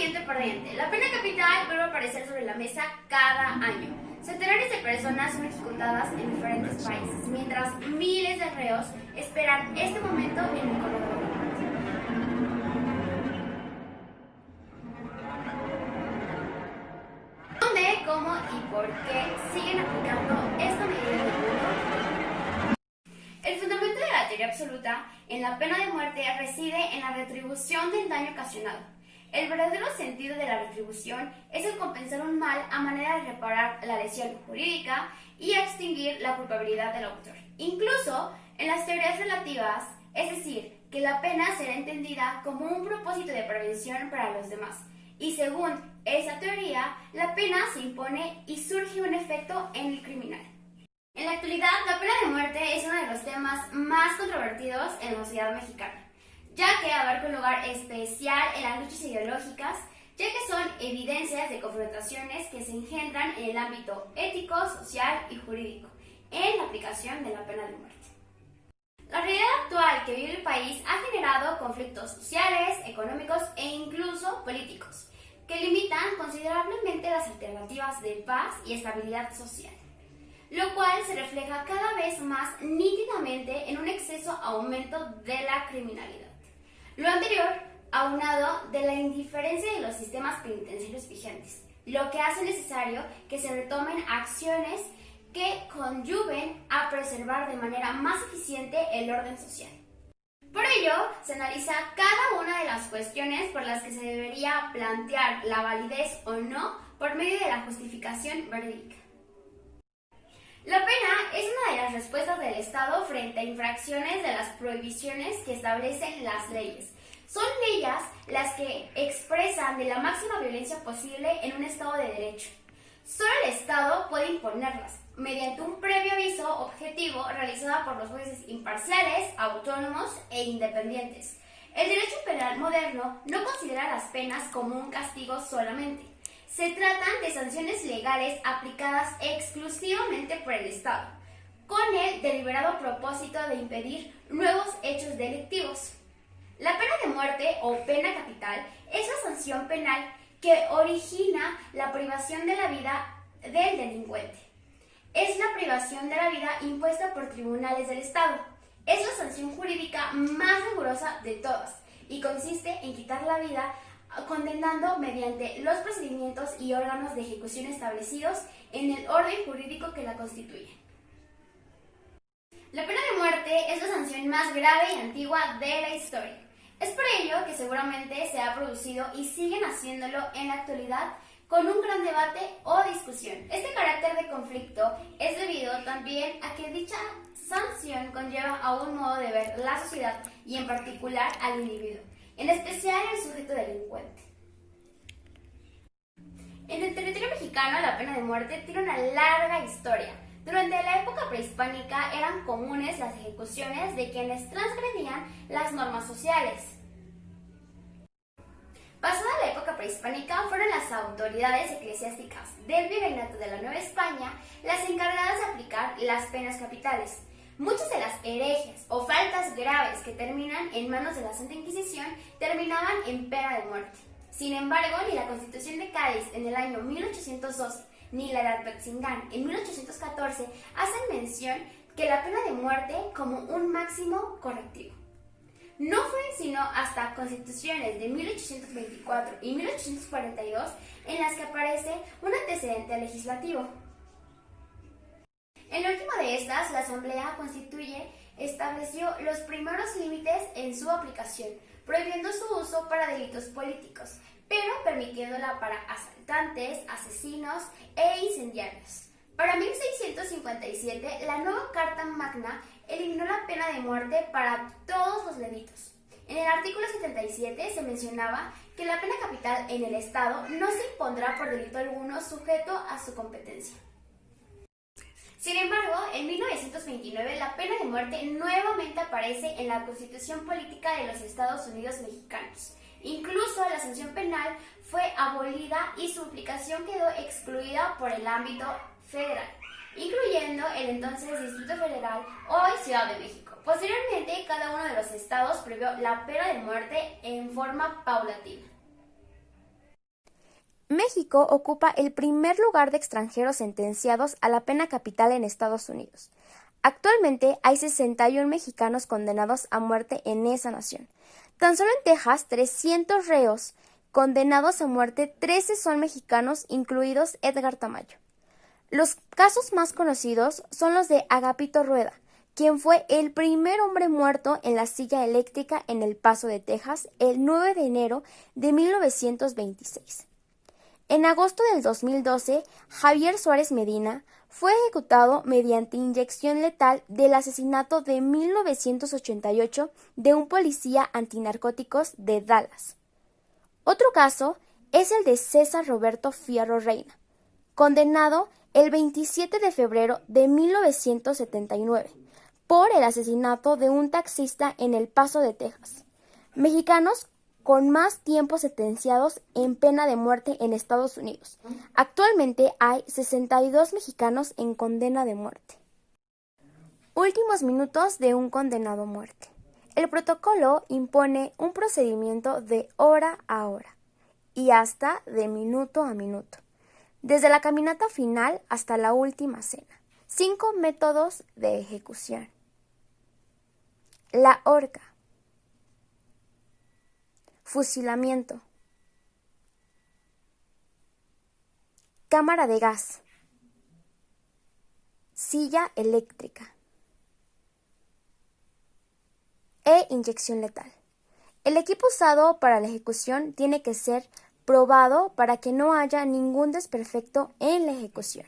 diente por diente. La pena capital vuelve a aparecer sobre la mesa cada año. Centenares de personas son ejecutadas en diferentes países, mientras miles de reos esperan este momento en el corredor. ¿Dónde, cómo y por qué siguen aplicando esta medida en el mundo? El fundamento de la teoría absoluta en la pena de muerte reside en la retribución del daño ocasionado. El verdadero sentido de la retribución es el compensar un mal a manera de reparar la lesión jurídica y extinguir la culpabilidad del autor. Incluso en las teorías relativas, es decir, que la pena será entendida como un propósito de prevención para los demás. Y según esa teoría, la pena se impone y surge un efecto en el criminal. En la actualidad, la pena de muerte es uno de los temas más controvertidos en la sociedad mexicana, ya que abarca un lugar especial en las luchas ideológicas, ya que son evidencias de confrontaciones que se engendran en el ámbito ético, social y jurídico, en la aplicación de la pena de muerte. La realidad actual que vive el país ha generado conflictos sociales, económicos e incluso políticos, que limitan considerablemente las alternativas de paz y estabilidad social, lo cual se refleja cada vez más nítidamente en un exceso aumento de la criminalidad. Lo anterior, aunado de la indiferencia de los sistemas penitenciarios vigentes, lo que hace necesario que se retomen acciones que conlleven a preservar de manera más eficiente el orden social. Por ello, se analiza cada una de las cuestiones por las que se debería plantear la validez o no por medio de la justificación verídica. La pena es una de las respuestas del Estado frente a infracciones de las prohibiciones que establecen las leyes. Son ellas las que expresan de la máxima violencia posible en un Estado de derecho. Solo el Estado puede imponerlas, mediante un previo aviso objetivo realizado por los jueces imparciales, autónomos e independientes. El derecho penal moderno no considera las penas como un castigo solamente. Se tratan de sanciones legales aplicadas exclusivamente por el Estado, con el deliberado propósito de impedir nuevos hechos delictivos. La pena de muerte o pena capital es la sanción penal que origina la privación de la vida del delincuente. Es la privación de la vida impuesta por tribunales del Estado. Es la sanción jurídica más rigurosa de todas y consiste en quitar la vida condenando mediante los procedimientos y órganos de ejecución establecidos en el orden jurídico que la constituye. La pena de muerte es la sanción más grave y antigua de la historia. Es por ello que seguramente se ha producido y siguen haciéndolo en la actualidad con un gran debate o discusión. Este carácter de conflicto es debido también a que dicha sanción conlleva a un modo de ver la sociedad y en particular al individuo, en especial el sujeto delincuente. En el territorio mexicano la pena de muerte tiene una larga historia. Durante la época prehispánica eran comunes las ejecuciones de quienes transgredían las normas sociales. Pasada la época prehispánica, fueron las autoridades eclesiásticas del Virreinato de la Nueva España las encargadas de aplicar las penas capitales. Muchas de las herejías o faltas graves que terminan en manos de la Santa Inquisición terminaban en pena de muerte. Sin embargo, ni la Constitución de Cádiz en el año 1802 ni la de Apatzingán en 1814 hacen mención que la pena de muerte como un máximo correctivo. No fue sino hasta constituciones de 1824 y 1842 en las que aparece un antecedente legislativo. En la última de estas, la Asamblea Constituye estableció los primeros límites en su aplicación, prohibiendo su uso para delitos políticos, pero permitiéndola para asaltantes, asesinos e incendiarios. Para 1657, la nueva Carta Magna eliminó la pena de muerte para todos los delitos. En el artículo 77 se mencionaba que la pena capital en el Estado no se impondrá por delito alguno sujeto a su competencia. Sin embargo, en 1929 la pena de muerte nuevamente aparece en la Constitución Política de los Estados Unidos Mexicanos. Incluso la sanción penal fue abolida y su aplicación quedó excluida por el ámbito federal, incluyendo el entonces Distrito Federal, hoy Ciudad de México. Posteriormente, cada uno de los estados prohibió la pena de muerte en forma paulatina. México ocupa el primer lugar de extranjeros sentenciados a la pena capital en Estados Unidos. Actualmente hay 61 mexicanos condenados a muerte en esa nación. Tan solo en Texas, 300 reos condenados a muerte, 13 son mexicanos, incluidos Edgar Tamayo. Los casos más conocidos son los de Agapito Rueda, quien fue el primer hombre muerto en la silla eléctrica en El Paso de Texas el 9 de enero de 1926. En agosto del 2012, Javier Suárez Medina fue ejecutado mediante inyección letal del asesinato de 1988 de un policía antinarcóticos de Dallas. Otro caso es el de César Roberto Fierro Reina, condenado el 27 de febrero de 1979 por el asesinato de un taxista en El Paso de Texas. Mexicanos con más tiempo sentenciados en pena de muerte en Estados Unidos. Actualmente hay 62 mexicanos en condena de muerte. Últimos minutos de un condenado a muerte. El protocolo impone un procedimiento de hora a hora y hasta de minuto a minuto, desde la caminata final hasta la última cena. 5 métodos de ejecución. La horca. Fusilamiento. Cámara de gas. Silla eléctrica. E inyección letal. El equipo usado para la ejecución tiene que ser probado para que no haya ningún desperfecto en la ejecución.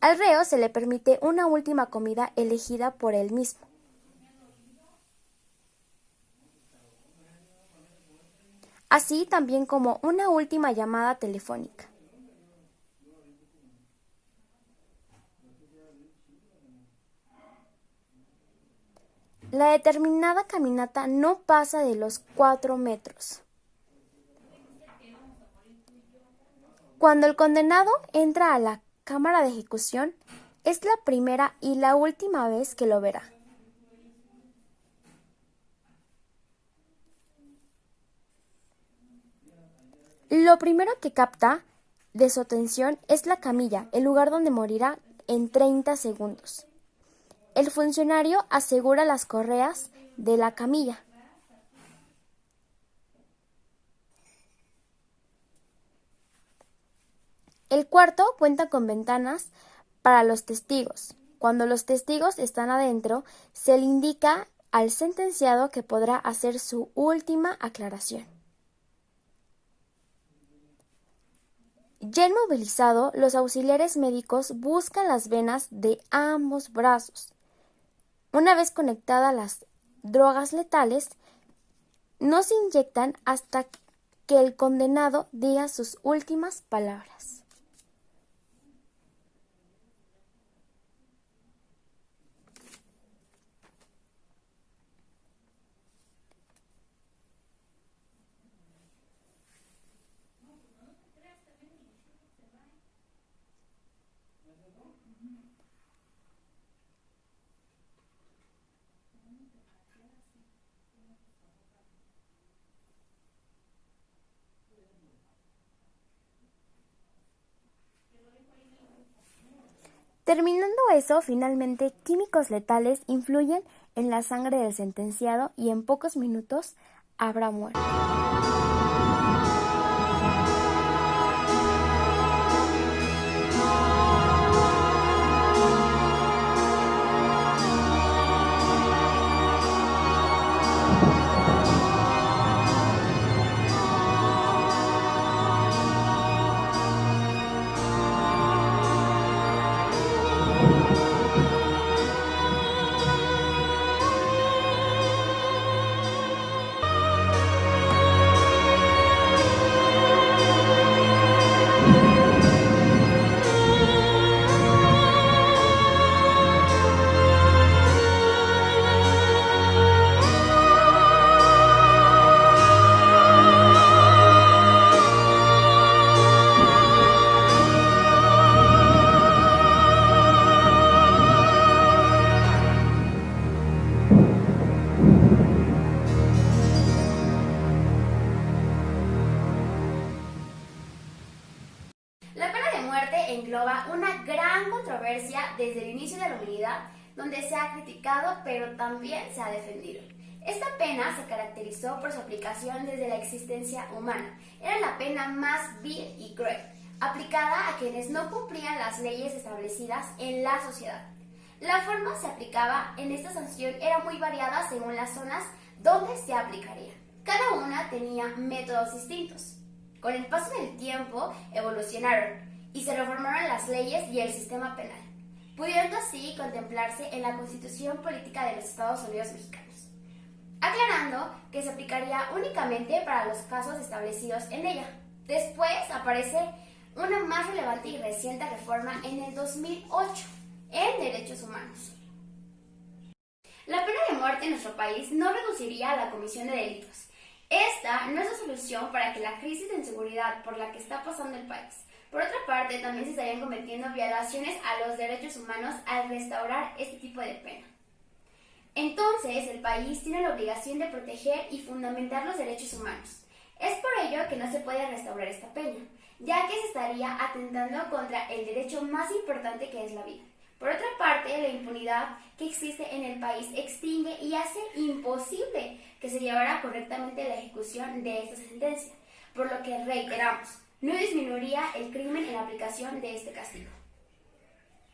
Al reo se le permite una última comida elegida por él mismo. Así también como una última llamada telefónica. La determinada caminata no pasa de los 4 metros. Cuando el condenado entra a la cámara de ejecución, es la primera y la última vez que lo verá. Lo primero que capta de su atención es la camilla, el lugar donde morirá en 30 segundos. El funcionario asegura las correas de la camilla. El cuarto cuenta con ventanas para los testigos. Cuando los testigos están adentro, se le indica al sentenciado que podrá hacer su última aclaración. Ya inmovilizado, los auxiliares médicos buscan las venas de ambos brazos. Una vez conectadas las drogas letales, no se inyectan hasta que el condenado diga sus últimas palabras. Terminando eso, finalmente, químicos letales influyen en la sangre del sentenciado y en pocos minutos habrá muerto. gran controversia desde el inicio de la humanidad, donde se ha criticado pero también se ha defendido. Esta pena se caracterizó por su aplicación desde la existencia humana. Era la pena más vil y cruel, aplicada a quienes no cumplían las leyes establecidas en la sociedad. La forma se aplicaba en esta sanción era muy variada según las zonas donde se aplicaría. Cada una tenía métodos distintos. Con el paso del tiempo evolucionaron y se reformaron las leyes y el sistema penal, pudiendo así contemplarse en la Constitución Política de los Estados Unidos Mexicanos, aclarando que se aplicaría únicamente para los casos establecidos en ella. Después aparece una más relevante y reciente reforma en el 2008 en derechos humanos. La pena de muerte en nuestro país no reduciría la comisión de delitos. Esta no es la solución para que la crisis de inseguridad por la que está pasando el país. Por otra parte, también se estarían cometiendo violaciones a los derechos humanos al restaurar este tipo de pena. Entonces, el país tiene la obligación de proteger y fundamentar los derechos humanos. Es por ello que no se puede restaurar esta pena, ya que se estaría atentando contra el derecho más importante que es la vida. Por otra parte, la impunidad que existe en el país extingue y hace imposible que se llevara correctamente la ejecución de esta sentencia, por lo que reiteramos, no disminuiría el crimen en la aplicación de este castigo.